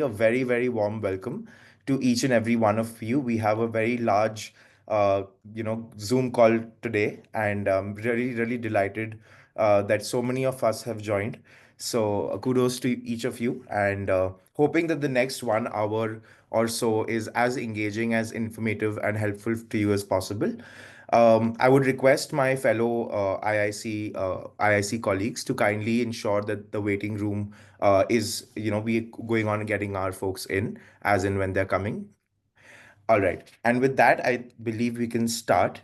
A very, very warm welcome to each and every one of you. We have a very large, Zoom call today, and I'm really, really delighted that so many of us have joined. So, kudos to each of you, and hoping that the next 1 hour or so is as engaging, as informative, and helpful to you as possible. I would request my fellow IIC colleagues to kindly ensure that the waiting room we going on and getting our folks in as in when they're coming. All right. And with that, I believe we can start.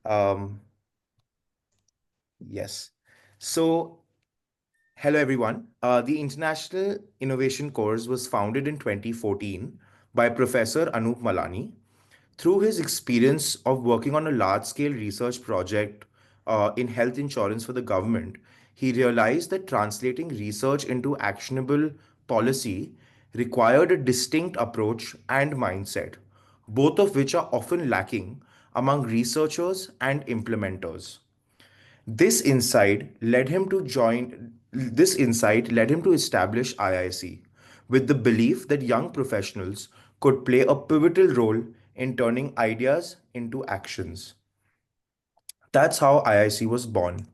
Um, yes. So, hello everyone. The International Innovation Course was founded in 2014 by Professor Anup Malani. Through his experience of working on a large scale research project in health insurance for the government, he realized that translating research into actionable policy required a distinct approach and mindset, both of which are often lacking among researchers and implementers. This insight led him to establish IIC with the belief that young professionals could play a pivotal role in turning ideas into actions. That's how IIC was born.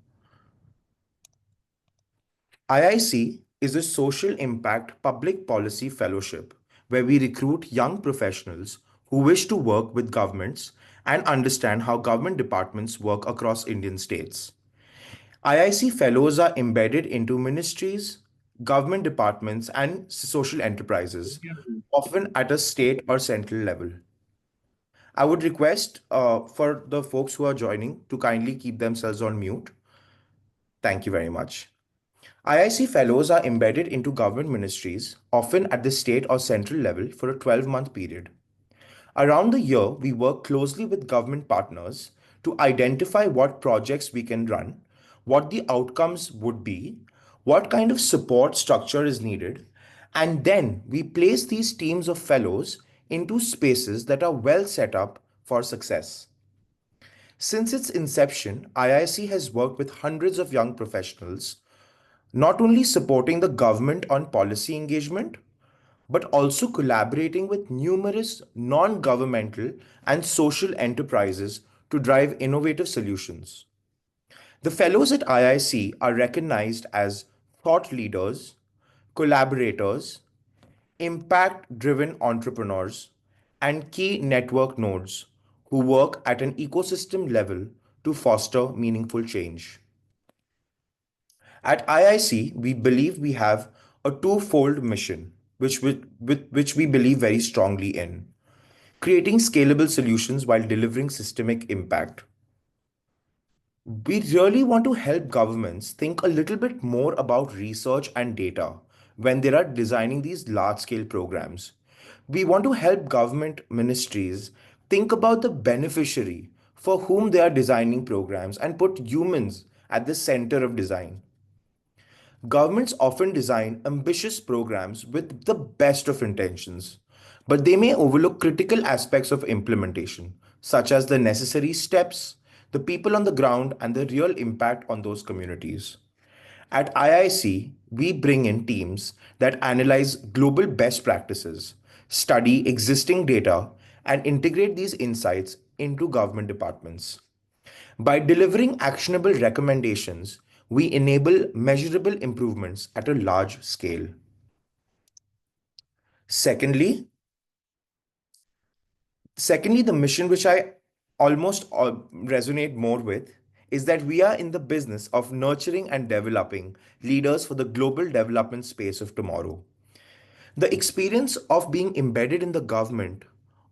IIC is a social impact public policy fellowship where we recruit young professionals who wish to work with governments and understand how government departments work across Indian states. IIC fellows are embedded into ministries, government departments, and social enterprises, often at a state or central level. I would request for the folks who are joining to kindly keep themselves on mute. Thank you very much. IIC fellows are embedded into government ministries, often at the state or central level, for a 12-month period. Around the year, we work closely with government partners to identify what projects we can run, what the outcomes would be, what kind of support structure is needed, and then we place these teams of fellows into spaces that are well set up for success. Since its inception, IIC has worked with hundreds of young professionals, not only supporting the government on policy engagement, but also collaborating with numerous non governmental and social enterprises to drive innovative solutions. The fellows at IIC are recognized as thought leaders, collaborators, impact driven entrepreneurs, and key network nodes who work at an ecosystem level to foster meaningful change. At IIC, we believe we have a twofold mission, which we believe very strongly in: creating scalable solutions while delivering systemic impact. We really want to help governments think a little bit more about research and data when they are designing these large scale programs. We want to help government ministries think about the beneficiary for whom they are designing programs and put humans at the center of design. Governments often design ambitious programs with the best of intentions, but they may overlook critical aspects of implementation, such as the necessary steps, the people on the ground, and the real impact on those communities. At IIC, we bring in teams that analyze global best practices, study existing data, and integrate these insights into government departments. By delivering actionable recommendations, we enable measurable improvements at a large scale. Secondly, Secondly, the mission which I almost resonate more with is that we are in the business of nurturing and developing leaders for the global development space of tomorrow. The experience of being embedded in the government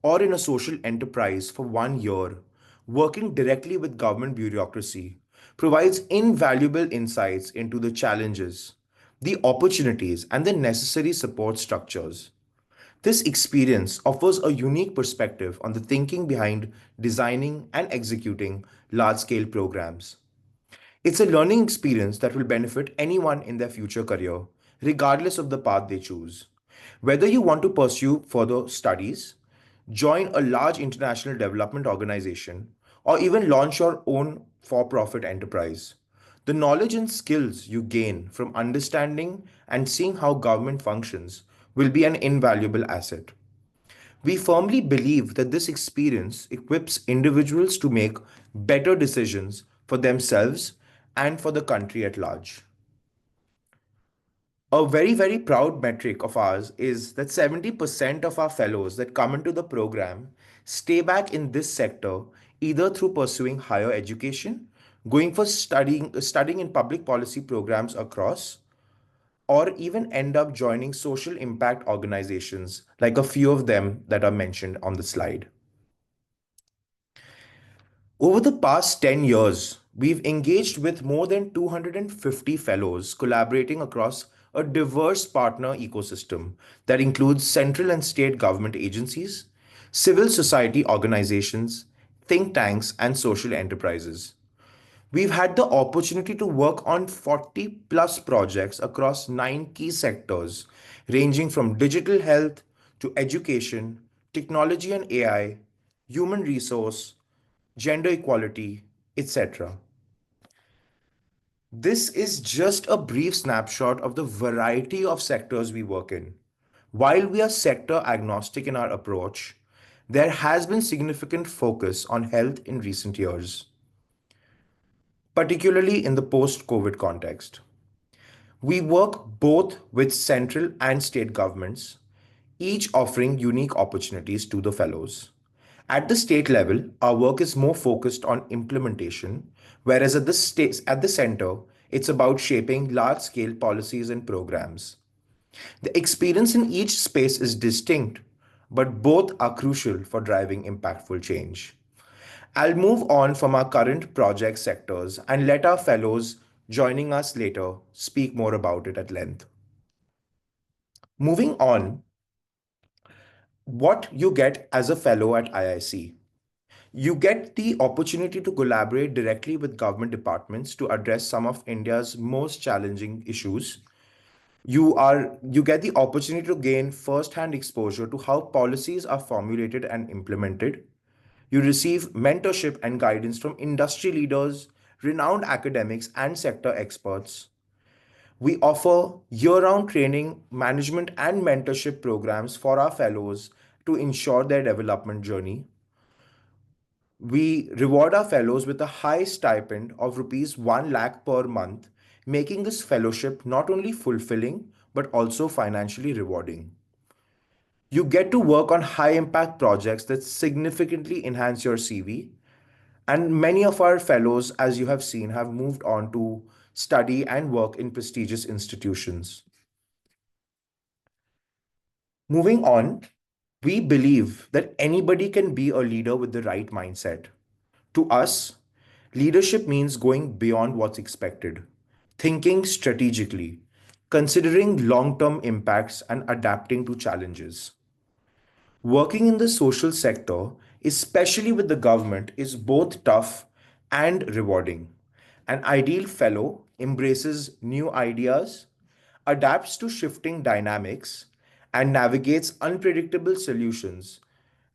or in a social enterprise for 1 year, working directly with government bureaucracy, provides invaluable insights into the challenges, the opportunities, and the necessary support structures. This experience offers a unique perspective on the thinking behind designing and executing large scale programs. It's a learning experience that will benefit anyone in their future career, regardless of the path they choose. Whether you want to pursue further studies, join a large international development organization, or even launch your own for profit enterprise, the knowledge and skills you gain from understanding and seeing how government functions will be an invaluable asset. We firmly believe that this experience equips individuals to make better decisions for themselves and for the country at large. A very, very proud metric of ours is that 70% of our fellows that come into the program stay back in this sector either through pursuing higher education, going for studying in public policy programs across, or even end up joining social impact organizations like a few of them that are mentioned on the slide. Over the past 10 years, we've engaged with more than 250 fellows collaborating across a diverse partner ecosystem that includes central and state government agencies, civil society organizations, think tanks, and social enterprises. We've had the opportunity to work on 40 plus projects across 9 key sectors, ranging from digital health to education, technology and AI, human resource, gender equality, etc. This is just a brief snapshot of the variety of sectors we work in. While we are sector agnostic in our approach, there has been significant focus on health in recent years, particularly in the post COVID context. We work both with central and state governments, each offering unique opportunities to the fellows. At the state level, our work is more focused on implementation, whereas at the center, it's about shaping large scale policies and programs. The experience in each space is distinct, but both are crucial for driving impactful change. I'll move on from our current project sectors and let our fellows joining us later speak more about it at length. Moving on, what you get as a fellow at IIC. You get the opportunity to collaborate directly with government departments to address some of India's most challenging issues. You get the opportunity to gain first-hand exposure to how policies are formulated and implemented. You receive mentorship and guidance from industry leaders, renowned academics, and sector experts. We offer year round training, management, and mentorship programs for our fellows to ensure their development journey. We reward our fellows with a high stipend of rupees 1 lakh per month, making this fellowship not only fulfilling but also financially rewarding. You get to work on high impact projects that significantly enhance your CV. And many of our fellows, as you have seen, have moved on to study and work in prestigious institutions. Moving on, we believe that anybody can be a leader with the right mindset. To us, leadership means going beyond what's expected, thinking strategically, considering long term impacts, and adapting to challenges. Working in the social sector, especially with the government, is both tough and rewarding. An ideal fellow embraces new ideas, adapts to shifting dynamics, and navigates unpredictable solutions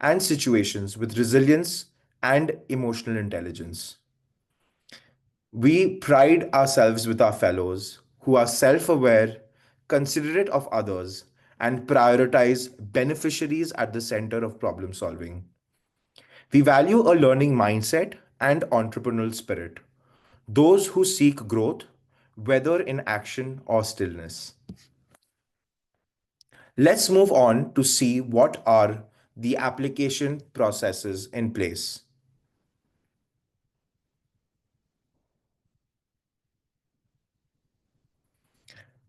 and situations with resilience and emotional intelligence. We pride ourselves with our fellows who are self aware, considerate of others, and prioritize beneficiaries at the center of problem solving. We value a learning mindset and entrepreneurial spirit, those who seek growth, whether in action or stillness. Let's move on to see what are the application processes in place.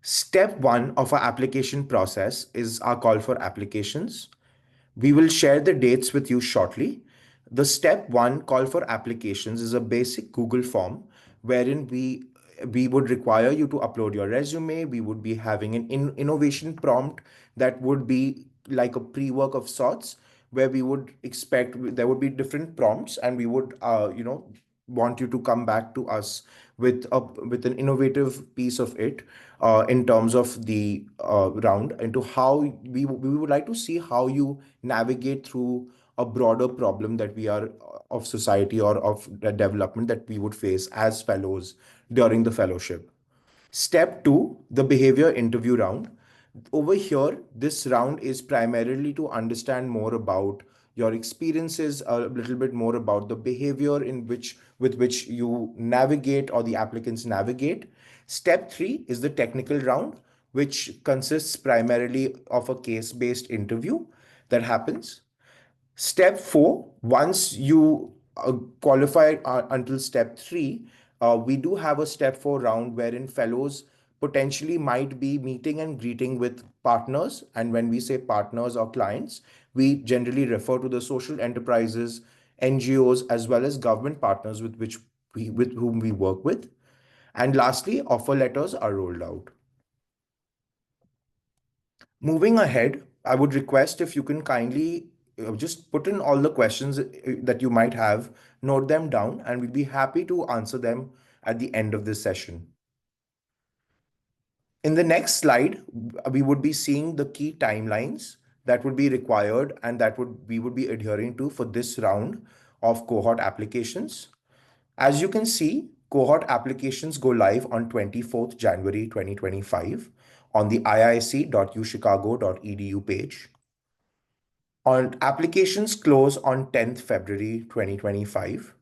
Step one of our application process is our call for applications. We will share the dates with you shortly. The step one call for applications is a basic Google form wherein we would require you to upload your resume. We would be having an innovation prompt that would be like a pre-work of sorts, where we would expect there would be different prompts, and we would want you to come back to us with an innovative piece of it in terms of the round into how we would like to see how you navigate through a broader problem that we are of society or of the development that we would face as fellows during the fellowship. Step two, the behavior interview round. Over here, this round is primarily to understand more about your experiences, a little bit more about the behavior in which with which you navigate or the applicants navigate. Step 3 is the technical round, which consists primarily of a case-based interview that happens. Step 4, once you qualify until step 3, we do have a step 4 round wherein fellows potentially might be meeting and greeting with partners. And when we say partners or clients, we generally refer to the social enterprises, NGOs, as well as government partners with whom we work with. And lastly, offer letters are rolled out. Moving ahead, I would request if you can kindly just put in all the questions that you might have, note them down, and we'll be happy to answer them at the end of this session. In the next slide, we would be seeing the key timelines that would be required and that we would be adhering to for this round of cohort applications. As you can see, cohort applications go live on 24th January 2025 on the iic.uchicago.edu page. On applications close on 10th February 2025.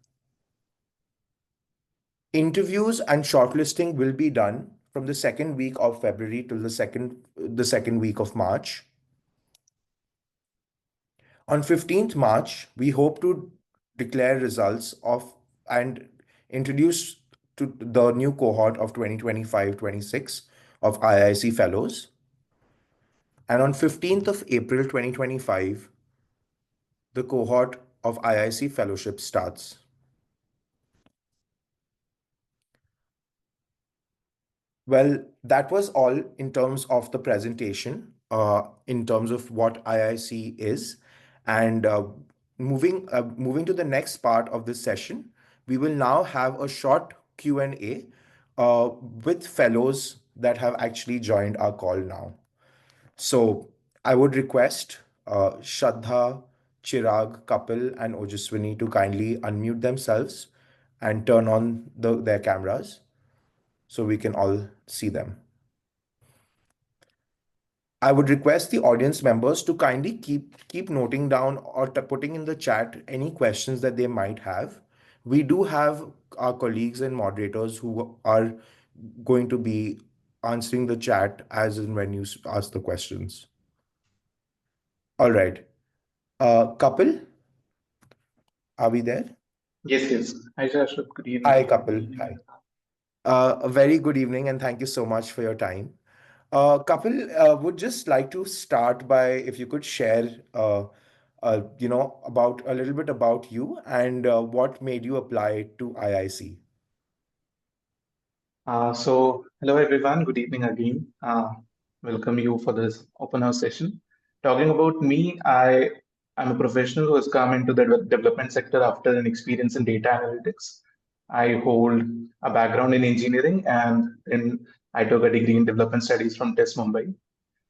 Interviews and shortlisting will be done from the second week of February till the second week of March. On 15th March, we hope to declare results of and introduce to the new cohort of 2025-26 of IIC Fellows. And on 15th of April 2025, the cohort of IIC Fellowship starts. Well, that was all in terms of the presentation, in terms of what IIC is. And moving to the next part of this session, we will now have a short Q&A with fellows that have actually joined our call now. So I would request Shraddha, Chirag, Kapil, and Ojaswini to kindly unmute themselves and turn on their cameras so we can all see them. I would request the audience members to kindly keep noting down or putting in the chat any questions that they might have. We do have our colleagues and moderators who are going to be answering the chat as and when you ask the questions. All right. Kapil, are we there? Yes, yes. Hi, Shashwat. Good Hi, evening. Kapil. Hi. A very good evening, and thank you so much for your time. Kapil, would just like to start by if you could share, about a little bit about you and what made you apply to IIC. Hello everyone. Good evening again. Welcome you for this open house session. Talking about me, I'm a professional who has come into the development sector after an experience in data analytics. I hold a background in engineering and then I took a degree in development studies from TES Mumbai.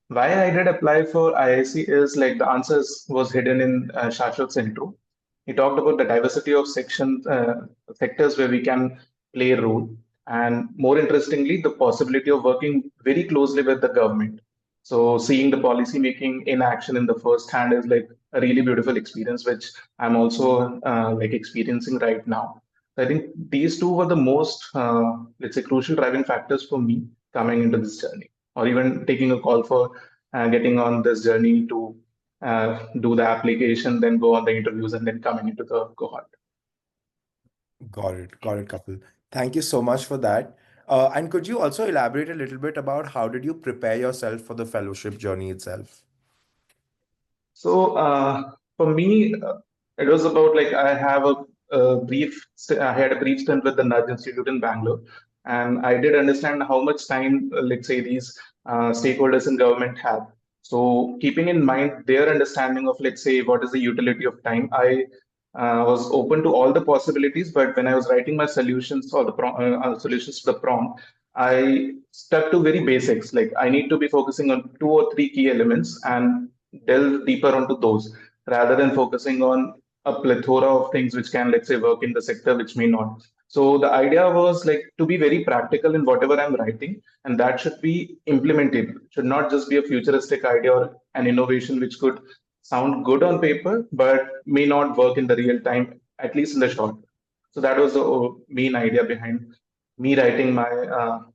Why I did apply for IIC is like the answers was hidden in Shashwat's intro. He talked about the diversity of sectors where we can play a role, and more interestingly, the possibility of working very closely with the government. So seeing the policy making in action in the first hand is like a really beautiful experience, which I'm also like experiencing right now. So I think these two were the most, let's say, crucial driving factors for me coming into this journey, or even taking a call for getting on this journey to do the application, then go on the interviews, and then coming into the cohort. Got it, Kapil. Thank you so much for that. And could you also elaborate a little bit about how did you prepare yourself for the fellowship journey itself? So for me, it was about like I had a brief stint with the Nudge Institute in Bangalore, and I did understand how much time, let's say, these stakeholders in government have. So keeping in mind their understanding of, let's say, what is the utility of time, I was open to all the possibilities. But when I was writing my solutions or the solutions to the prompt, I stuck to very basics. Like I need to be focusing on two or three key elements and delve deeper onto those rather than focusing on a plethora of things which can, let's say, work in the sector which may not. So the idea was like to be very practical in whatever I'm writing, and that should be implementable. It should not just be a futuristic idea or an innovation which could sound good on paper, but may not work in the real time, at least in the short. So that was the main idea behind me writing my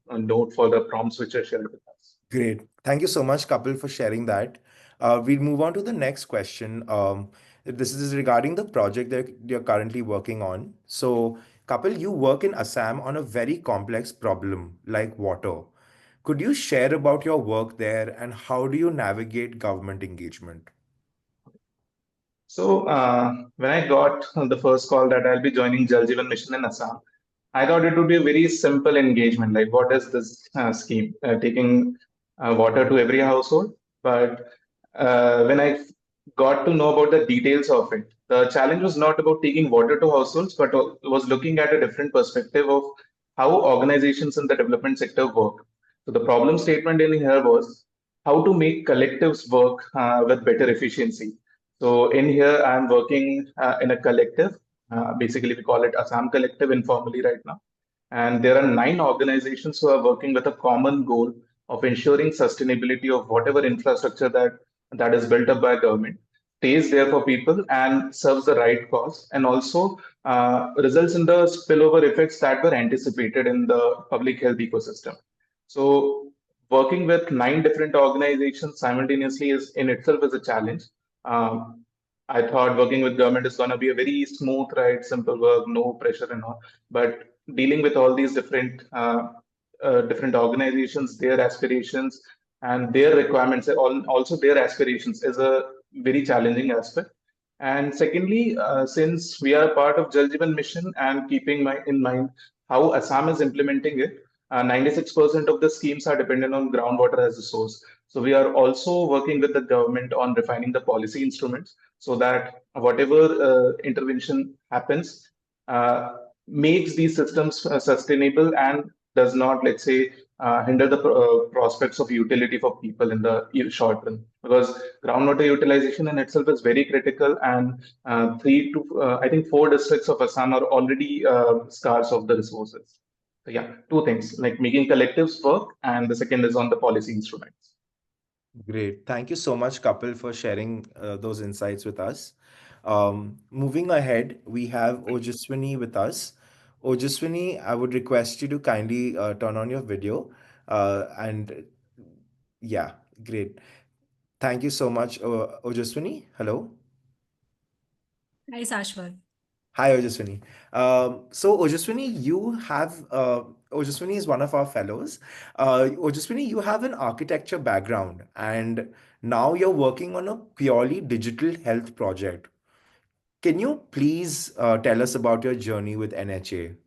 note for the prompts which I shared with us. Great. Thank you so much, Kapil, for sharing that. We'll move on to the next question. This is regarding the project that you're currently working on. So, Kapil, you work in Assam on a very complex problem like water. Could you share about your work there and how do you navigate government engagement? So when I got the first call that I'll be joining Jal Jeevan Mission in Assam, I thought it would be a very simple engagement. Like, what is this scheme? Taking water to every household. But when I got to know about the details of it, the challenge was not about taking water to households, but was looking at a different perspective of how organizations in the development sector work. So the problem statement in here was how to make collectives work with better efficiency. So in here, I'm working in a collective. Basically, we call it Assam Collective informally right now. And there are 9 organizations who are working with a common goal of ensuring sustainability of whatever infrastructure that is built up by government stays there for people and serves the right cause, and also results in the spillover effects that were anticipated in the public health ecosystem. So working with 9 different organizations simultaneously is in itself is a challenge. Um, I thought working with government is going to be a very smooth ride, simple work, no pressure and all. But dealing with all these different organizations, their aspirations and their requirements, also their aspirations, is a very challenging aspect. And secondly, since we are a part of Jal Jeevan Mission and keeping in mind how Assam is implementing it, 96% of the schemes are dependent on groundwater as a source. So we are also working with the government on refining the policy instruments so that whatever intervention happens uh, makes these systems sustainable and does not, let's say, hinder the prospects of utility for people in the short run. Because groundwater utilization in itself is very critical, and I think 4 districts of Assam are already scarce of the resources. So yeah, 2 things like making collectives work, and the second is on the policy instruments. Great. Thank you so much, Kapil, for sharing those insights with us. Moving ahead, we have Ojaswini with us. Ojaswini, I would request you to kindly turn on your video. And yeah, great. Thank you so much, Ojaswini. Hello. Hi, Sashwat. Hi, Ojaswini. So, Ojaswini, Ojaswini is one of our fellows. Ojaswini, you have an architecture background, and now you're working on a purely digital health project. Can you please tell us about your journey with NHA?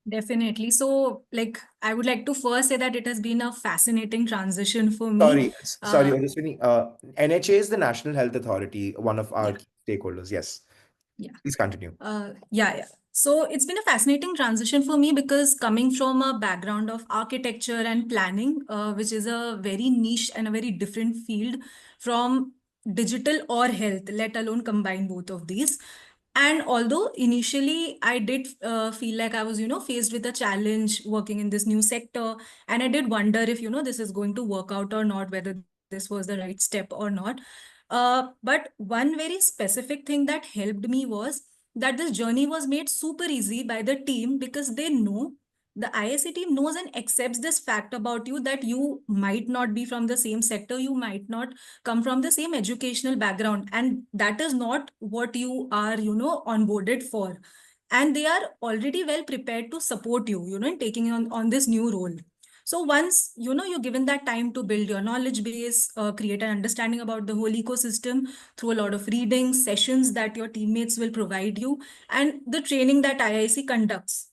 Definitely. So, I would like to first say that it has been a fascinating transition for me. Sorry, Ojaswini. NHA is the National Health Authority, one of our Yeah, key stakeholders. Yes, yeah. please continue. Yeah. So it's been a fascinating transition for me because coming from a background of architecture and planning, which is a very niche and a very different field from digital or health, let alone combine both of these. And although initially I did feel like I was, faced with a challenge working in this new sector, and I did wonder if, this is going to work out or not, whether this was the right step or not. But one very specific thing that helped me was that this journey was made super easy by the team because they know the IIC team knows and accepts this fact about you that you might not be from the same sector, you might not come from the same educational background, and that is not what you are, onboarded for. And they are already well prepared to support you, in taking on this new role. So once you're given that time to build your knowledge base, create an understanding about the whole ecosystem through a lot of reading sessions that your teammates will provide you, and the training that IIC conducts,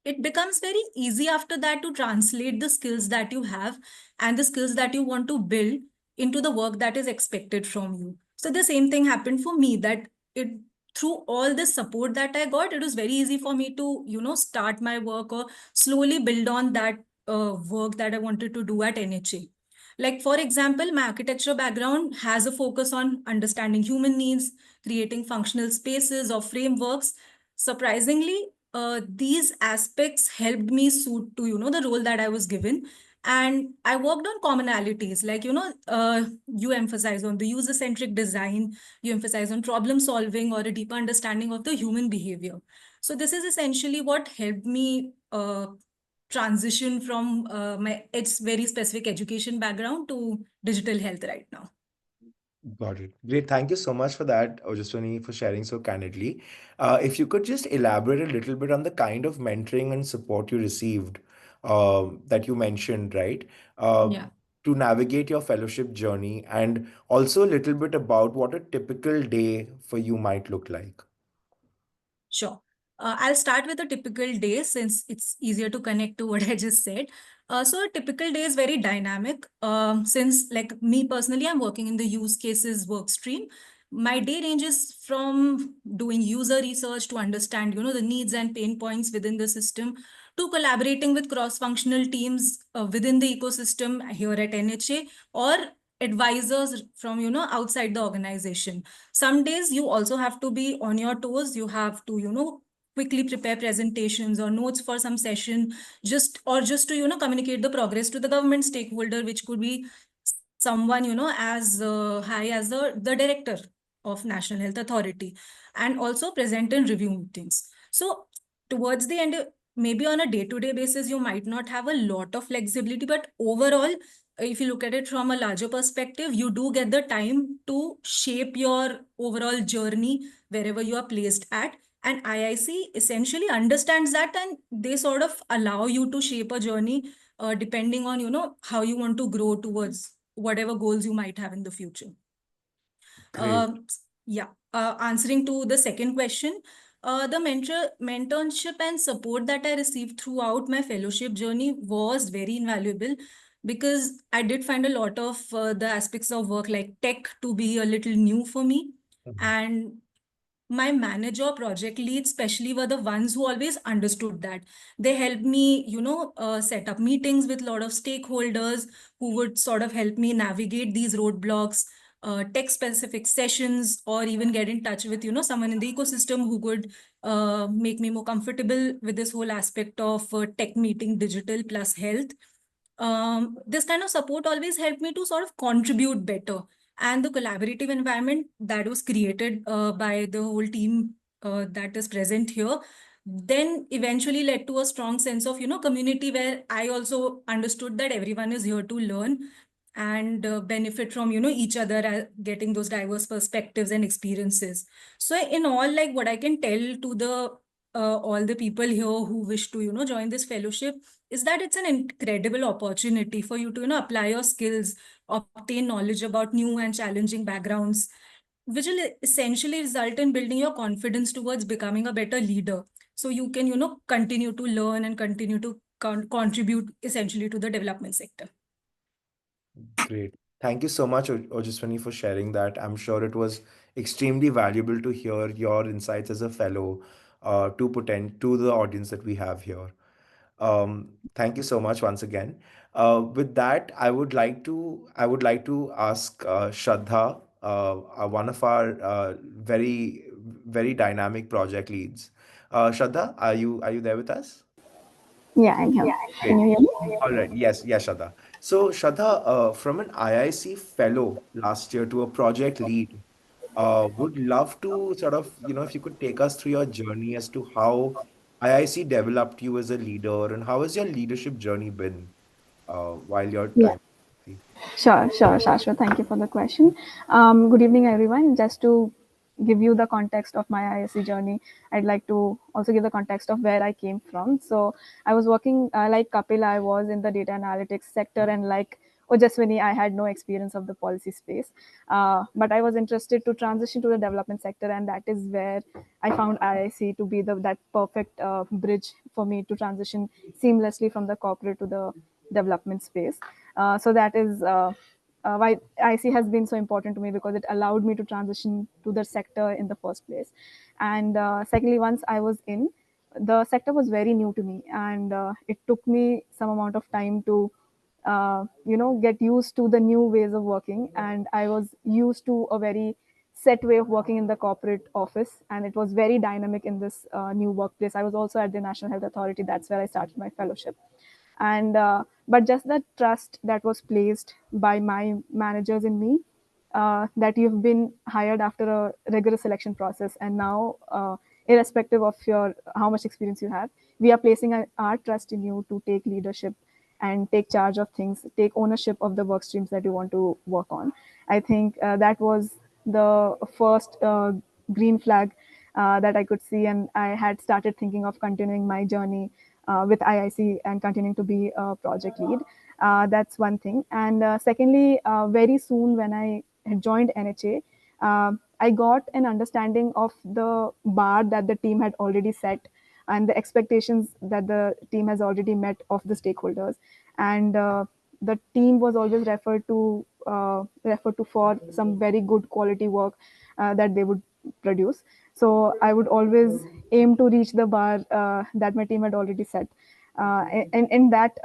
it becomes very easy after that to translate the skills that you have and the skills that you want to build into the work that is expected from you. So the same thing happened for me, that it through all the support that I got, it was very easy for me to, start my work or slowly build on that work that I wanted to do at NHA. Like, for example, my architecture background has a focus on understanding human needs, creating functional spaces or frameworks. Surprisingly, these aspects helped me suit to, the role that I was given. And I worked on commonalities, like, you emphasize on the user-centric design, you emphasize on problem solving or a deeper understanding of the human behavior. So this is essentially what helped me transition from my its very specific education background to digital health right now. Got it. Great. Thank you so much for that, Ojaswani, for sharing so candidly. If you could just elaborate a little bit on the kind of mentoring and support you received that you mentioned, right? Uh, Yeah. to navigate your fellowship journey, and also a little bit about what a typical day for you might look like. Sure. I'll start with a typical day since it's easier to connect to what I just said. So a typical day is very dynamic. Since like me personally, I'm working in the use cases work stream. My day ranges from doing user research to understand, the needs and pain points within the system, to collaborating with cross-functional teams within the ecosystem here at NHA, or advisors from, outside the organization. Some days you also have to be on your toes. You have to, quickly prepare presentations or notes for some session, just to, communicate the progress to the government stakeholder, which could be someone, as high as the director of National Health Authority, and also present in review meetings. So towards the end, maybe on a day-to-day basis, you might not have a lot of flexibility, but overall, if you look at it from a larger perspective, you do get the time to shape your overall journey wherever you are placed at. And IIC essentially understands that, and they sort of allow you to shape a journey depending on, how you want to grow towards whatever goals you might have in the future. Great. Um, yeah, answering to the second question, the mentorship and support that I received throughout my fellowship journey was very invaluable, because I did find a lot of the aspects of work like tech to be a little new for me. Mhm. And my manager, project lead especially, were the ones who always understood that. They helped me, set up meetings with a lot of stakeholders who would sort of help me navigate these roadblocks, tech specific sessions, or even get in touch with, someone in the ecosystem who could make me more comfortable with this whole aspect of tech meeting digital plus health. This kind of support always helped me to sort of contribute better. And the collaborative environment that was created by the whole team that is present here then eventually led to a strong sense of, community, where I also understood that everyone is here to learn and benefit from, each other, getting those diverse perspectives and experiences. So in all, like, what I can tell to the all the people here who wish to, join this fellowship, is that it's an incredible opportunity for you to, apply your skills, obtain knowledge about new and challenging backgrounds, which will essentially result in building your confidence towards becoming a better leader. So you can, continue to learn and continue to contribute essentially to the development sector. Great. Thank you so much, Ojaswani, for sharing that. I'm sure it was extremely valuable to hear your insights as a fellow to the audience that we have here. Thank you so much once again. With that, I would like to ask Shraddha, one of our very dynamic project leads. Shraddha, are you there with us? Yeah, I'm here. Can Great. you hear me? All right. Yes, yes, Shraddha. So, Shraddha, from an IIC fellow last year to a project lead, would love to sort of, if you could take us through your journey as to how IIC developed you as a leader, and how has your leadership journey been while your Yeah, time? at IIC? sure, Shashwat. Thank you for the question. Good evening, everyone. Just to give you the context of my ISC journey, I'd like to also give the context of where I came from. So, I was working like Kapil, I was in the data analytics sector, and like Ojaswini, I had no experience of the policy space. But I was interested to transition to the development sector, and that is where I found IIC to be that perfect bridge for me to transition seamlessly from the corporate to the development space. So that is why IC has been so important to me, because it allowed me to transition to the sector in the first place. And secondly, once I was in, the sector was very new to me, and it took me some amount of time to get used to the new ways of working. And I was used to a very set way of working in the corporate office, and it was very dynamic in this new workplace. I was also at the National Health Authority. That's where I started my fellowship. And but just the trust that was placed by my managers in me, that you've been hired after a rigorous selection process, and now, irrespective of your how much experience you have, we are placing our trust in you to take leadership and take charge of things, take ownership of the work streams that you want to work on. I think that was the first green flag that I could see, and I had started thinking of continuing my journey with IIC and continuing to be a project lead. That's one thing. And secondly, very soon when I had joined NHA, I got an understanding of the bar that the team had already set and the expectations that the team has already met of the stakeholders. And the team was always referred to for some very good quality work that they would produce. So I would always aim to reach the bar that my team had already set. And in that,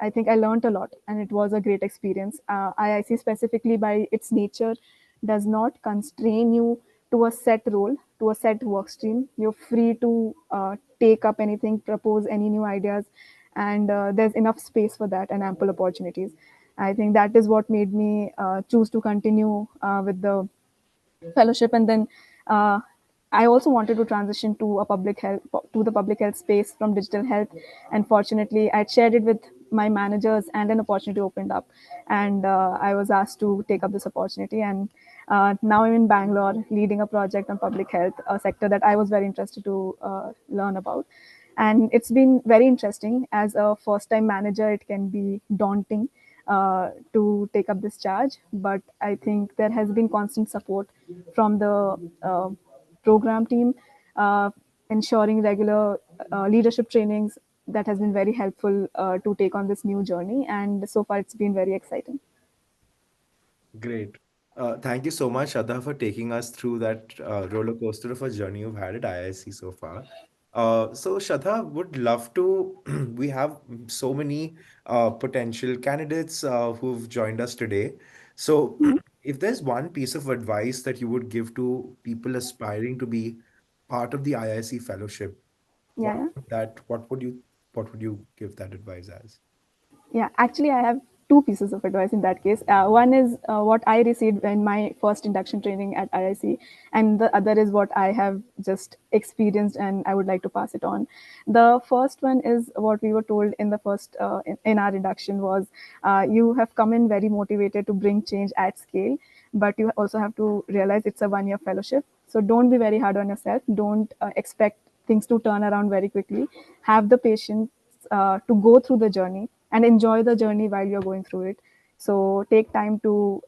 I think I learned a lot, and it was a great experience. IIC, specifically by its nature, does not constrain you to a set role, to a set work stream. You're free to take up anything, propose any new ideas, and there's enough space for that and ample opportunities. I think that is what made me choose to continue with the fellowship. And then uh, I also wanted to transition to the public health space from digital health, and fortunately I shared it with my managers and an opportunity opened up, and I was asked to take up this opportunity. And now I'm in Bangalore leading a project on public health, a sector that I was very interested to learn about. And it's been very interesting. As a first time manager, it can be daunting to take up this charge, but I think there has been constant support from the program team, uh, ensuring regular leadership trainings. That has been very helpful to take on this new journey, and so far it's been very exciting. Great. Thank you so much, Shraddha, for taking us through that roller coaster of a journey you've had at IIC so far. So, Shraddha, would love to. We have so many potential candidates who've joined us today. So, Mhm. if there's one piece of advice that you would give to people aspiring to be part of the IIC Fellowship, Yeah, yeah. what would you give that advice as? Yeah, actually, I have two pieces of advice in that case. One is what I received in my first induction training at IIC, and the other is what I have just experienced, and I would like to pass it on. The first one is what we were told in the first in our induction was, you have come in very motivated to bring change at scale, but you also have to realize it's a 1 year fellowship. So don't be very hard on yourself. Don't expect things to turn around very quickly. Have the patience to go through the journey and enjoy the journey while you're going through it. So take time to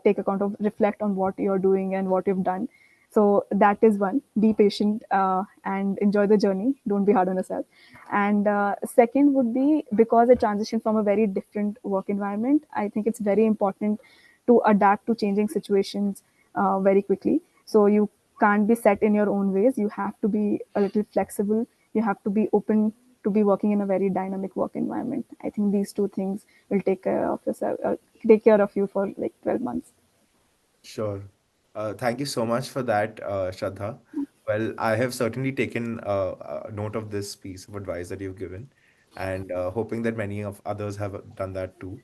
take account of, reflect on what you're doing and what you've done. So that is one. Be patient and enjoy the journey. Don't be hard on yourself. And second would be, because I transitioned from a very different work environment, I think it's very important to adapt to changing situations very quickly. So you can't be set in your own ways. You have to be a little flexible. You have to be open to be working in a very dynamic work environment. I think these two things will take care of you for like 12 months. Sure. Thank you so much for that, Shraddha. Well, I have certainly taken note of this piece of advice that you've given, and hoping that many of others have done that too.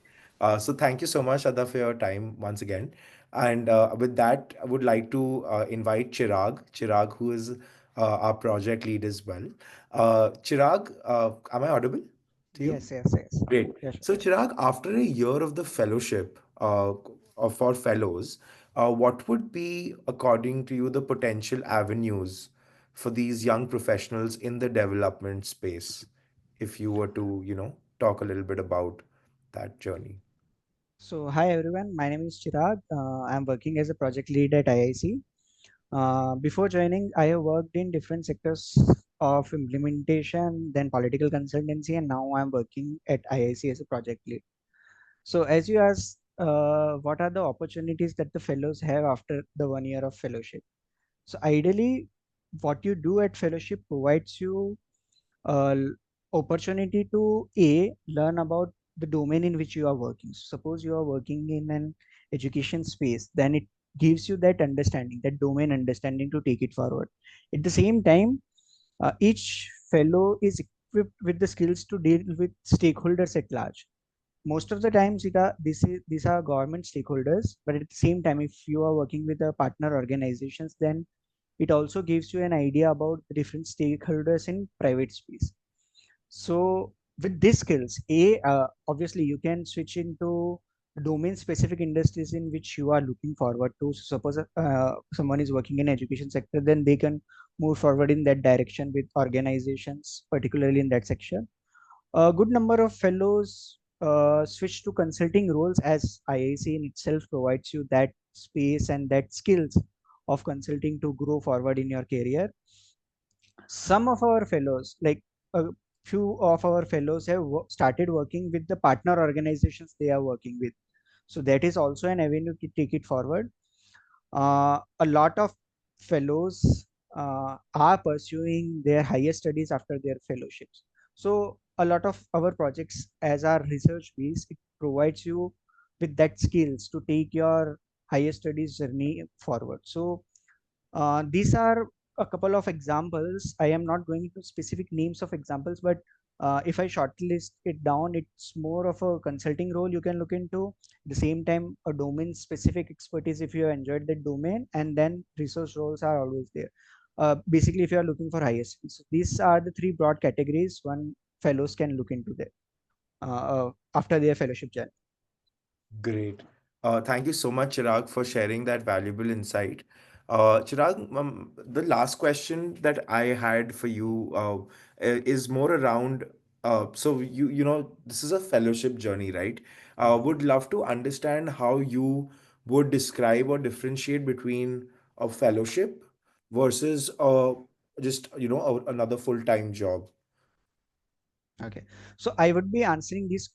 So thank you so much, Shraddha, for your time once again. And with that, I would like to invite Chirag, who is our project lead as well. Chirag, am I audible to you? Yes, yes, yes. Great. Yes. So, Chirag, after a year of the fellowship for fellows, what would be, according to you, the potential avenues for these young professionals in the development space, if you were to, talk a little bit about that journey? So, hi everyone. My name is Chirag. I'm working as a project lead at IIC. Before joining, I have worked in different sectors of implementation, then political consultancy, and now I'm working at IIC as a project lead. So, as you asked, what are the opportunities that the fellows have after the 1 year of fellowship? So, ideally, what you do at fellowship provides you opportunity to learn about the domain in which you are working. Suppose you are working in an education space, then it gives you that understanding, that domain understanding to take it forward. At the same time, each fellow is equipped with the skills to deal with stakeholders at large. Most of the times these are government stakeholders, but at the same time, if you are working with a partner organizations, then it also gives you an idea about the different stakeholders in private space. So with these skills, obviously you can switch into domain specific industries in which you are looking forward to. So suppose someone is working in education sector, then they can move forward in that direction with organizations, particularly in that section. A good number of fellows switch to consulting roles, as IIC in itself provides you that space and that skills of consulting to grow forward in your career. Some of our fellows, like a few of our fellows, have started working with the partner organizations they are working with. So that is also an avenue to take it forward. A lot of fellows are pursuing their higher studies after their fellowships. So a lot of our projects, as our research base, it provides you with that skills to take your higher studies journey forward. So these are a couple of examples. I am not going into specific names of examples, but if I shortlist it down, it's more of a consulting role you can look into. At the same time, a domain specific expertise if you enjoyed that domain, and then resource roles are always there. Basically, if you are looking for higher skills, so these are the three broad categories one fellows can look into there after their fellowship journey. Great. Thank you so much, Chirag, for sharing that valuable insight. Chirag, the last question that I had for you is more around. So you know this is a fellowship journey, right? Would love to understand how you would describe or differentiate between a fellowship versus just another full-time job. Okay, so I would be answering this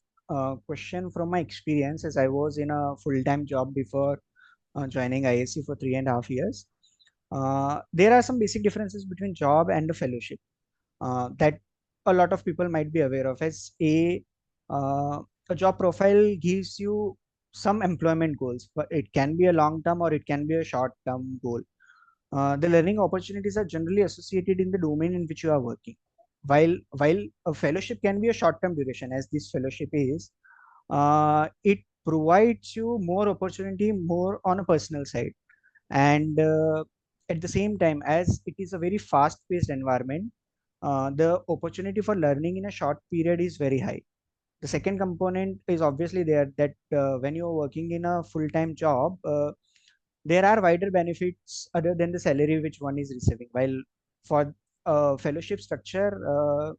question from my experience, as I was in a full-time job before joining ISC for 3.5 years. There are some basic differences between job and a fellowship that a lot of people might be aware of. As uh, a job profile gives you some employment goals, but it can be a long-term or it can be a short-term goal. The learning opportunities are generally associated in the domain in which you are working. While a fellowship can be a short-term duration, as this fellowship is, it provides you more opportunity, more on a personal side, and at the same time, as it is a very fast-paced environment, the opportunity for learning in a short period is very high. The second component is obviously there that when you're working in a full-time job, there are wider benefits other than the salary which one is receiving. While for fellowship structure,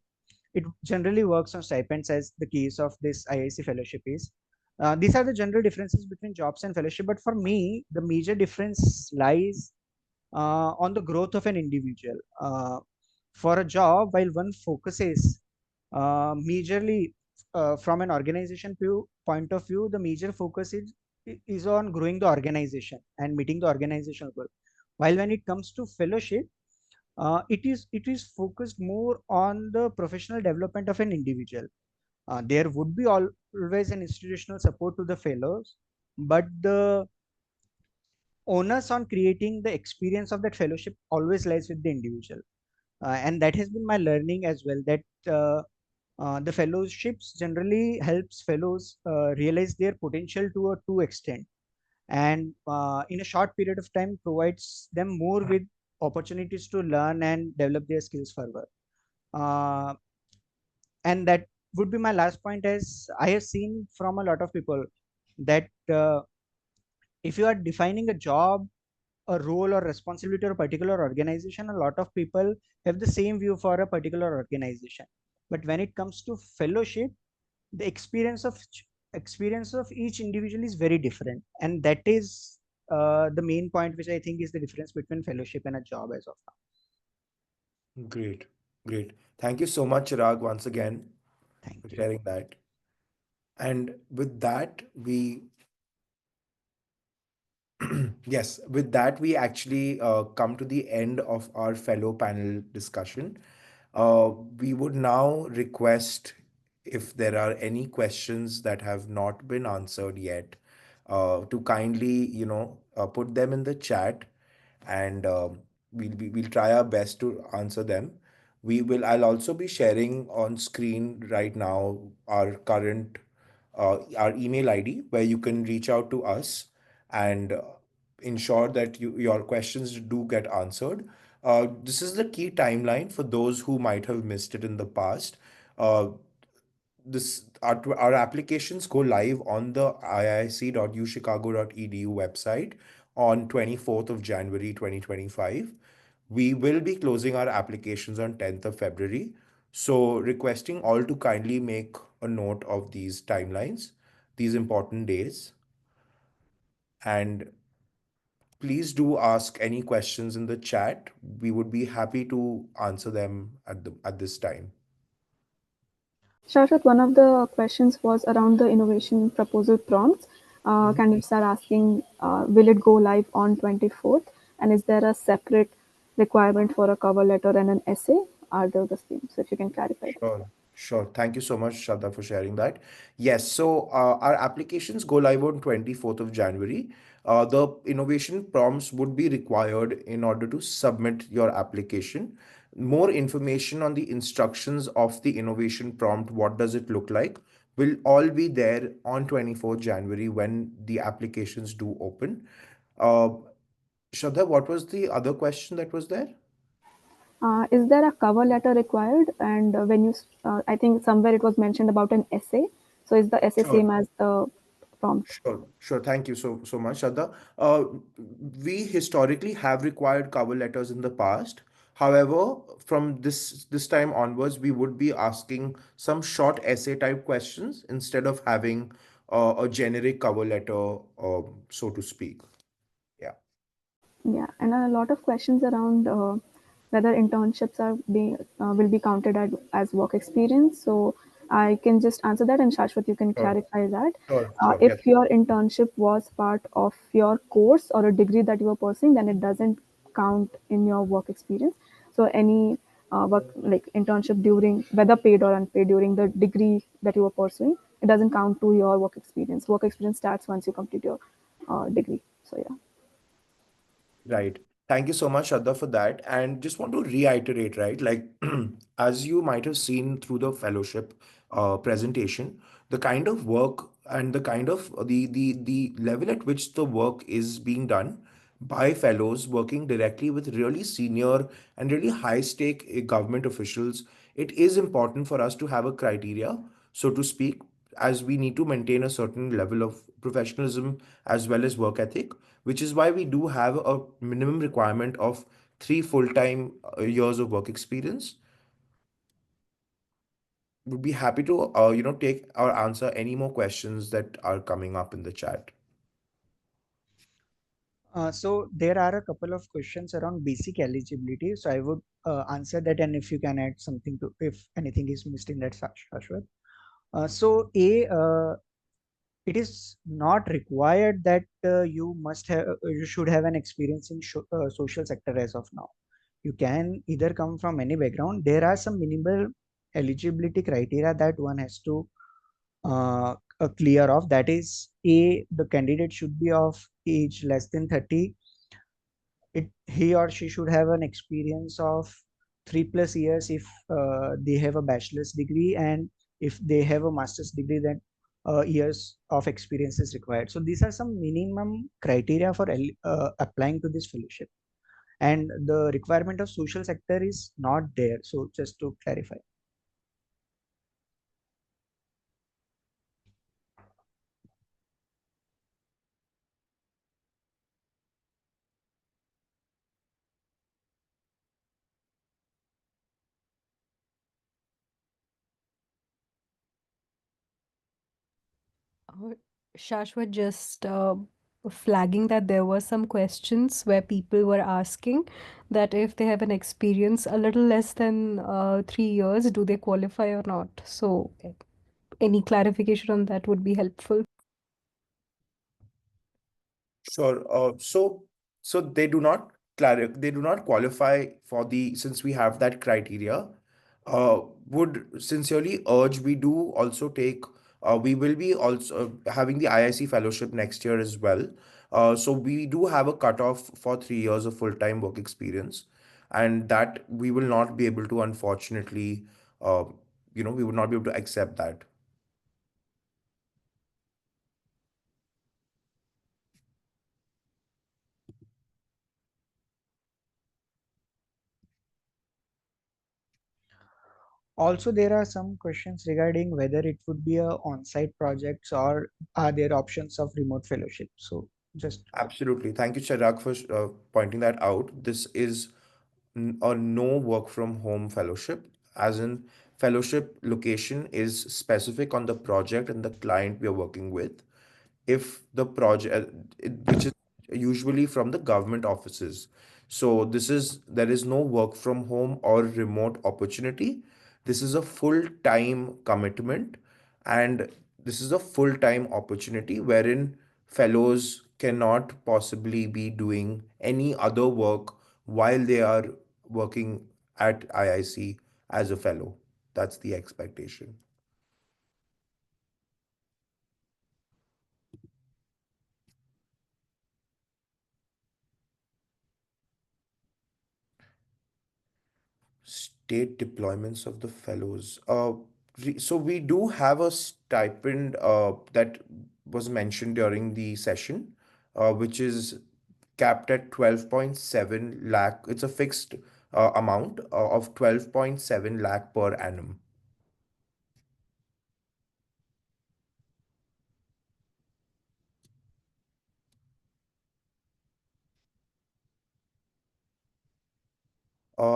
it generally works on stipends, as the case of this IIC fellowship is. These are the general differences between jobs and fellowship, but for me, the major difference lies on the growth of an individual. For a job, while one focuses majorly from an organization point of view, the major focus is on growing the organization and meeting the organizational goal. While when it comes to fellowship, it is focused more on the professional development of an individual. There would be always an institutional support to the fellows, but the onus on creating the experience of that fellowship always lies with the individual. And that has been my learning as well, that the fellowships generally helps fellows realize their potential to a true extent, and in a short period of time provides them more with opportunities to learn and develop their skills further. uh, and that would be my last point, as I have seen from a lot of people that if you are defining a job, a role or responsibility or a particular organization, a lot of people have the same view for a particular organization. But when it comes to fellowship, the experience of each individual is very different, and that is the main point which I think is the difference between fellowship and a job as of now. Great, great. Thank you so much, Chirag, once again Thank for you. sharing that. And with that, we yes, with that, we actually come to the end of our fellow panel discussion. We would now request if there are any questions that have not been answered yet, to kindly, put them in the chat, and we'll try our best to answer them. I'll also be sharing on screen right now our current our email ID where you can reach out to us and ensure that your questions do get answered. This is the key timeline for those who might have missed it in the past. Uh, our applications go live on the iic.uchicago.edu website on 24th of January 2025. We will be closing our applications on 10th of February. So requesting all to kindly make a note of these timelines, these important days, and please do ask any questions in the chat. We would be happy to answer them at this time. Shashwat, one of the questions was around the innovation proposal prompts. Mhm. Candidates are asking, will it go live on 24th? And is there a separate requirement for a cover letter and an essay? Are they the same? So if you can clarify that. Sure, sure. Thank you so much, Shraddha, for sharing that. Yes, so our applications go live on 24th of January. The innovation prompts would be required in order to submit your application. More information on the instructions of the innovation prompt, what does it look like, will all be there on 24th January when the applications do open. Uh, Shraddha, what was the other question that was there? Is there a cover letter required? And I think somewhere it was mentioned about an essay. So is the essay Sure. same as the prompt? Sure, sure. Thank you so much, Shraddha. Uh, we historically have required cover letters in the past. However, from this time onwards, we would be asking some short essay type questions instead of having a generic cover letter, so to speak. Yeah. Yeah, and a lot of questions around whether internships are being will be counted as work experience. So I can just answer that, and Shashwat, you can Sure, clarify that. sure. Yes. If your internship was part of your course or a degree that you are pursuing, then it doesn't count in your work experience. So any work like internship during whether paid or unpaid during the degree that you are pursuing, it doesn't count to your work experience. Work experience starts once you complete your degree. So yeah. Right. Thank you so much, Shraddha, for that. And just want to reiterate, right? Like, as you might have seen through the fellowship presentation, the kind of work and the kind of the level at which the work is being done by fellows working directly with really senior and really high stake government officials, it is important for us to have a criteria, so to speak, as we need to maintain a certain level of professionalism as well as work ethic, which is why we do have a minimum requirement of 3 full-time years of work experience. Would be happy to take or answer any more questions that are coming up in the chat. So there are a couple of questions around basic eligibility. So I would answer that, and if you can add something to, if anything is missed in that, Shashwat. It is not required that you should have an experience in social sector as of now. You can either come from any background. There are some minimal eligibility criteria that one has to clear off. That is, the candidate should be of age less than 30. He or she should have an experience of 3+ years if they have a bachelor's degree, and if they have a master's degree, then years of experience is required. So these are some minimum criteria for applying to this fellowship, and the requirement of social sector is not there. So just to clarify. Uh, Shashwat, just flagging that there were some questions where people were asking that if they have an experience a little less than 3 years, do they qualify or not? So, any clarification on that would be helpful. Sure. So they do not qualify for the, since we have that criteria. Would sincerely urge we do also take. We will be also having the IIC Fellowship next year as well. So we do have a cutoff for 3 years of full-time work experience, and that we will not be able to, unfortunately, uh, we would not be able to accept that. Also, there are some questions regarding whether it would be a on-site projects or are there options of remote fellowship. So just Absolutely. Thank you, Chirag, for pointing that out. This is a no work from home fellowship, as in fellowship location is specific on the project and the client we are working with. If the project, which is usually from the government offices. So there is no work from home or remote opportunity. This is a full-time commitment, and this is a full-time opportunity wherein fellows cannot possibly be doing any other work while they are working at IIC as a fellow. That's the expectation. State deployments of the fellows. So we do have a stipend that was mentioned during the session, which is capped at 12.7 lakh. It's a fixed amount of 12.7 lakh per annum.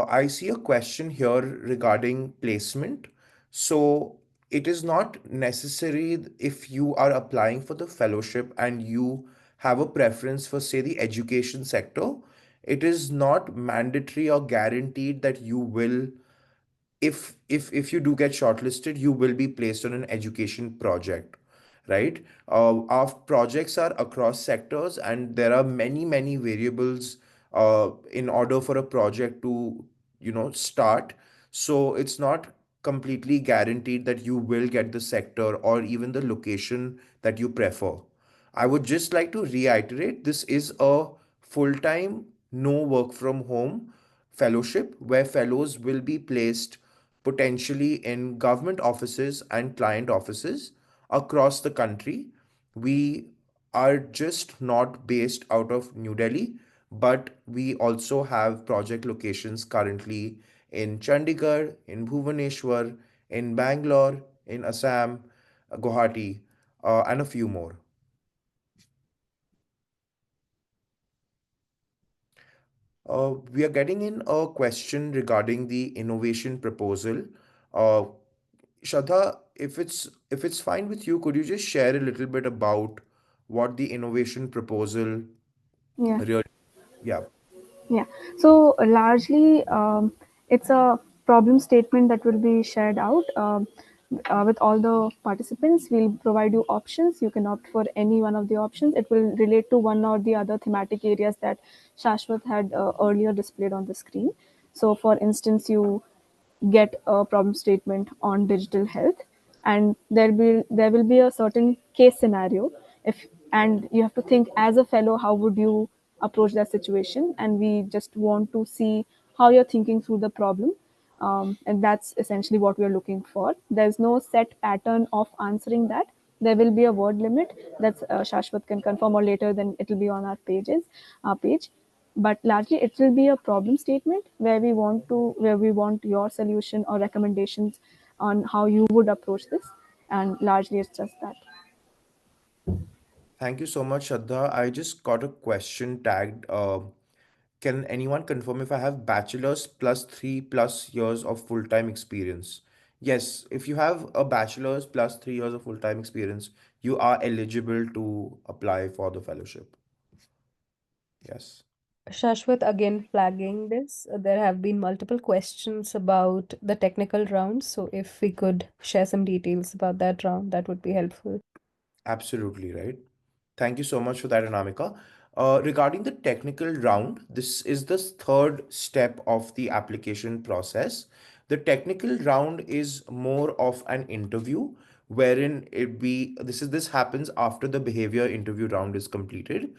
I see a question here regarding placement. So it is not necessary if you are applying for the fellowship and you have a preference for, say, the education sector, it is not mandatory or guaranteed that you will, if you do get shortlisted, you will be placed on an education project, right? Our projects are across sectors, and there are many variables in order for a project to start. So it's not completely guaranteed that you will get the sector or even the location that you prefer. I would just like to reiterate, this is a full-time, no work from home fellowship where fellows will be placed potentially in government offices and client offices across the country. We are just not based out of New Delhi, but we also have project locations currently in Chandigarh, in Bhubaneswar, in Bangalore, in Assam, Guwahati, and a few more. We are getting in a question regarding the innovation proposal. Uh, Shraddha, if it's fine with you, could you just share a little bit about what the innovation proposal Yeah. really? Yeah, Yeah. So largely, it's a problem statement that will be shared out with all the participants. We'll provide you options. You can opt for any one of the options. It will relate to one or the other thematic areas that Shashwat had earlier displayed on the screen. So, for instance, you get a problem statement on digital health, and there will be a certain case scenario. If and you have to think as a fellow, how would you approach that situation, and we just want to see how you're thinking through the problem. And that's essentially what we're looking for. There's no set pattern of answering that. There will be a word limit that Shashwat can confirm, or later then it will be on our page. But largely it will be a problem statement where we want your solution or recommendations on how you would approach this, and largely it's just that. thank you so much, Shraddha. I just got a question tagged. Can anyone confirm if I have bachelor's plus 3+ years of full-time experience? Yes, if you have a bachelor's plus 3 years of full-time experience, you are eligible to apply for the fellowship. Yes. Shashwat, again flagging this. There have been multiple questions about the technical round, so if we could share some details about that round, that would be helpful. Absolutely right. Thank you so much for that, Anamika. Regarding the technical round, this is the third step of the application process. The technical round is more of an interview wherein this happens after the behavior interview round is completed.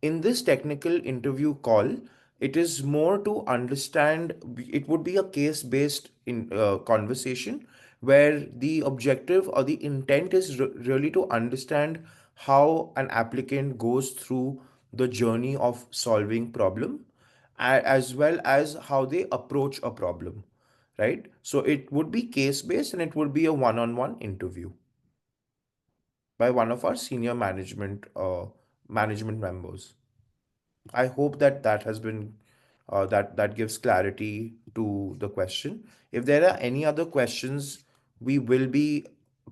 in this technical interview call, it is more to understand, it would be a case based in conversation where the objective or the intent is really to understand how an applicant goes through the journey of solving problem, as well as how they approach a problem, right? So it would be case based and it would be a one on one interview by one of our senior management members. I hope that that has been that gives clarity to the question. If there are any other questions, we will be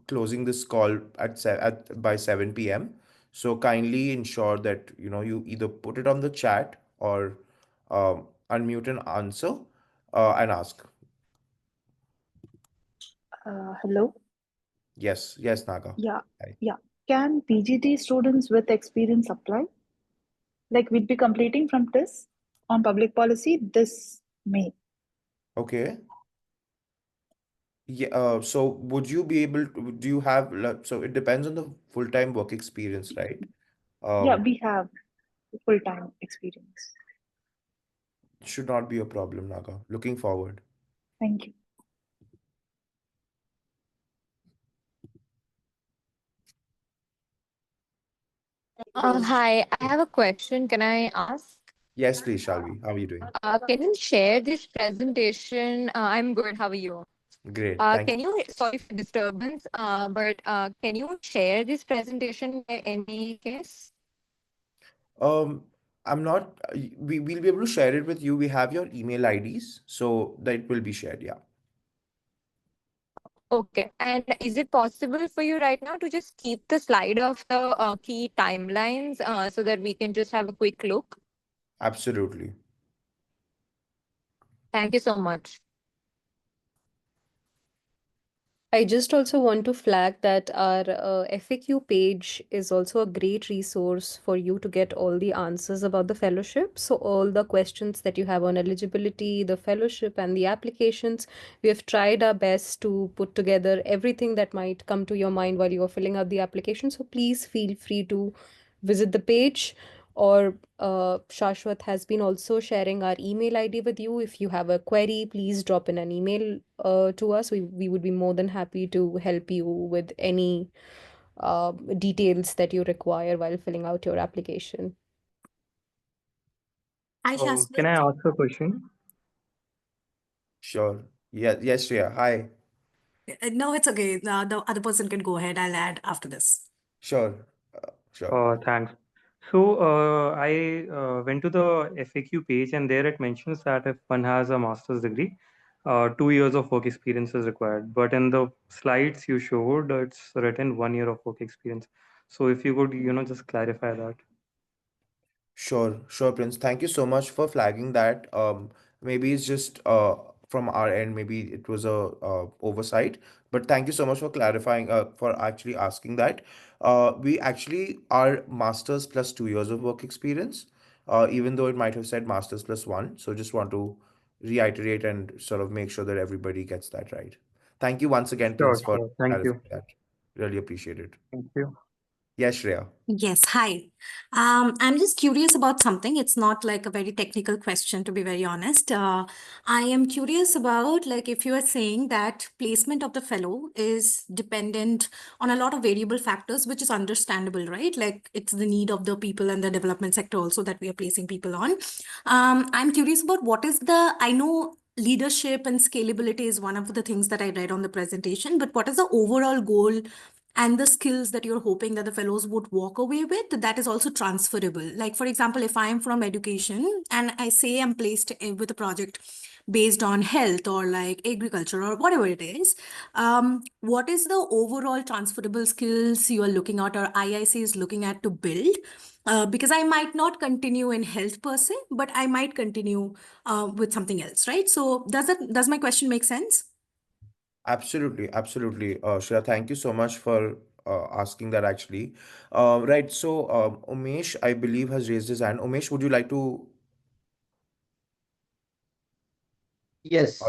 closing this call at by 7 p.m. So kindly ensure that you either put it on the chat or unmute and answer and ask. Hello. Yes, Naga. Yeah, Hi. yeah. Can PGT students with experience apply? Like we'd be completing from this on public policy this May. Okay. Yeah. So would you be able to? Do you have? So it depends on the full-time work experience, right? Yeah, Um, we have full-time experience. should not be a problem, Naga. Looking forward. Thank you. Hi, I have a question. Can I ask? Yes, please, Shalvi. How are you doing? Can you share this presentation? I'm good. How are you? Great. Thank Can you, sorry for disturbance, but can you share this presentation by any case? you. I'm not. We'll be able to share it with you. We have your email IDs, so that will be shared. Yeah. Okay. And is it possible for you right now to just keep the slide of the key timelines so that we can just have a quick look? Absolutely. Thank you so much. I just also want to flag that our FAQ page is also a great resource for you to get all the answers about the fellowship. So, all the questions that you have on eligibility, the fellowship, and the applications, we have tried our best to put together everything that might come to your mind while you are filling out the application. So, please feel free to visit the page, or Shashwat has been also sharing our email ID with you. If you have a query, please drop in an email to us. We would be more than happy to help you with any details that you require while filling out your application. Hi, Can I Shashwat. ask a question? Sure. Yeah. Yes, Shreya. Hi. No, it's okay. The other person can go ahead. I'll add after this. Sure. Sure. Thanks. So I went to the FAQ page, and there it mentions that if one has a master's degree, 2 years of work experience is required. But in the slides you showed, it's written 1 year of work experience. So if you could, just clarify that. Sure, Prince. Thank you so much for flagging that. Maybe it's just from our end, maybe it was a oversight, but thank you so much for clarifying, for actually asking that. We actually are masters plus 2 years of work experience, even though it might have said masters plus one. So just want to reiterate and sort of make sure that everybody gets that right. Thank you once again, Sure, Prince, for sure. Thank you. clarifying that. Really appreciate it. Thank you. Yes, Shreya. Yes, hi. I'm just curious about something. It's not like a very technical question, to be very honest. I am curious about, like, if you are saying that placement of the fellow is dependent on a lot of variable factors, which is understandable, right? Like, it's the need of the people and the development sector also that we are placing people on. I'm curious about I know leadership and scalability is one of the things that I read on the presentation, but what is the overall goal and the skills that you're hoping that the fellows would walk away with, that is also transferable? Like, for example, if I'm from education and I say I'm placed with a project based on health or like agriculture or whatever it is, what is the overall transferable skills you are looking at or IIC is looking at to build? Because I might not continue in health per se, but I might continue with something else, right? So does my question make sense? Absolutely. Shreya, thank you so much for asking that actually. Right, so Umesh, I believe, has raised his hand. Umesh, would you like to? Uh, Yes.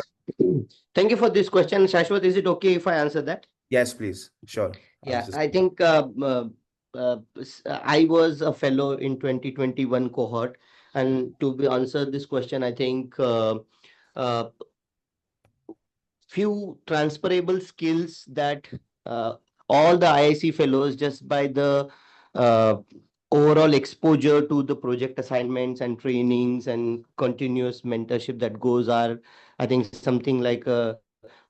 Thank you for this question. Shashwat, is it okay if I answer that? yes, please. Sure. I was Yeah, just. I think I was a fellow in 2021 cohort, and to be answer this question, I think uh, few transferable skills that uh, all the IIC fellows, just by the uh, overall exposure to the project assignments and trainings and continuous mentorship that goes, are, I think, something like a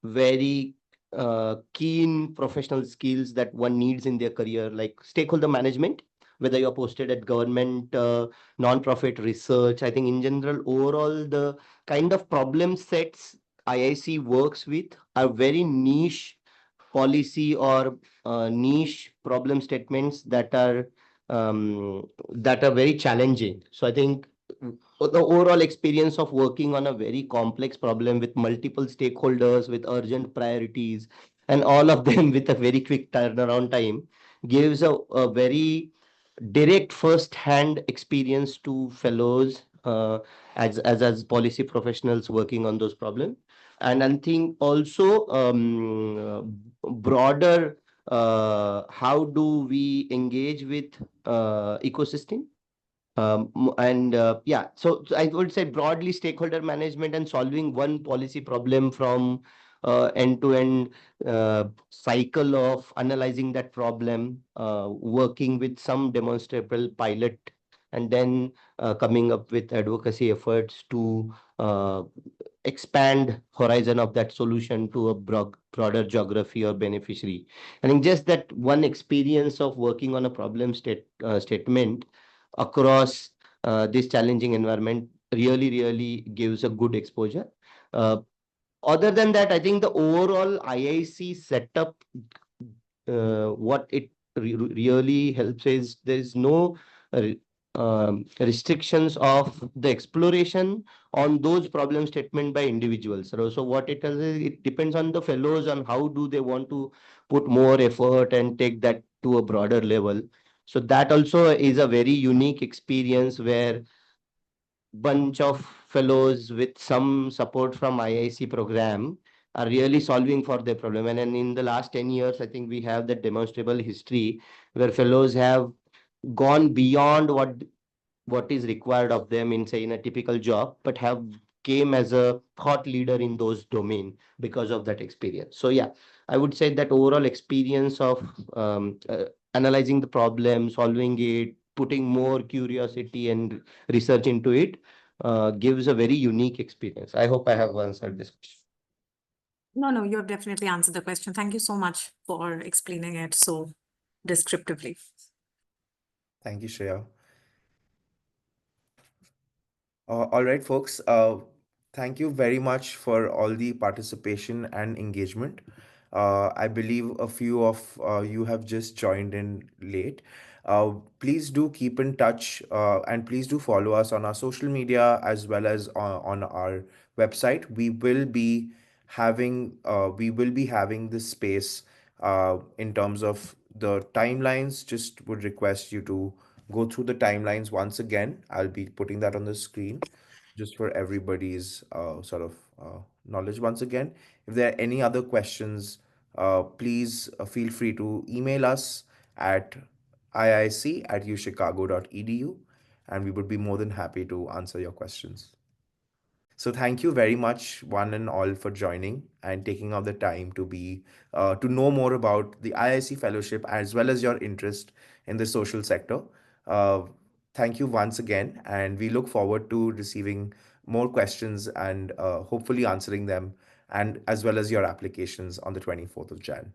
very keen professional skills that one needs in their career, like stakeholder management, whether you're posted at government, non-profit research. I think in general, overall, the kind of problem sets IIC works with are very niche policy or niche problem statements that are very challenging. So I think the overall experience of working on a very complex problem with multiple stakeholders, with urgent priorities, and all of them with a very quick turnaround time gives a very direct first-hand experience to fellows as policy professionals working on those problems. And I think also broader, how do we engage with ecosystem? And yeah, so I would say broadly stakeholder management and solving one policy problem from end-to-end cycle of analyzing that problem, working with some demonstrable pilot, and then coming up with advocacy efforts to expand horizon of that solution to a broader geography or beneficiary. I think just that one experience of working on a problem statement across this challenging environment really gives a good exposure. Uh, Other than that, I think the overall IIC setup, what it really helps is there is no re- restrictions of the exploration on those problem statement by individuals. So what it does is it depends on the fellows on how do they want to put more effort and take that to a broader level. So that also is a very unique experience where bunch of fellows with some support from IIC program are really solving for their problem. And then in the last 10 years, I think we have the demonstrable history where fellows have gone beyond what is required of them in, say, in a typical job, but have came as a thought leader in those domain because of that experience. So yeah, I would say that overall experience of analyzing the problem, solving it, putting more curiosity and research into it gives a very unique experience. I hope I have answered this question. No, no, you have definitely answered the question. Thank you so much for explaining it so descriptively. Thank you, Shreya. All right, folks. Thank you very much for all the participation and engagement. I believe a few of you have just joined in late. Please do keep in touch and please do follow us on our social media as well as on our website. We will be having this space in terms of the timelines. Just would request you to go through the timelines once again. I'll be putting that on the screen just for everybody's knowledge once again. If there are any other questions, please feel free to email us at iic@uchicago.edu, and we would be more than happy to answer your questions. So thank you very much, one and all, for joining and taking out the time to know more about the IIC Fellowship as well as your interest in the social sector. Uh, Thank you once again, and we look forward to receiving more questions and hopefully answering them, and as well as your applications on the 24th of Jan.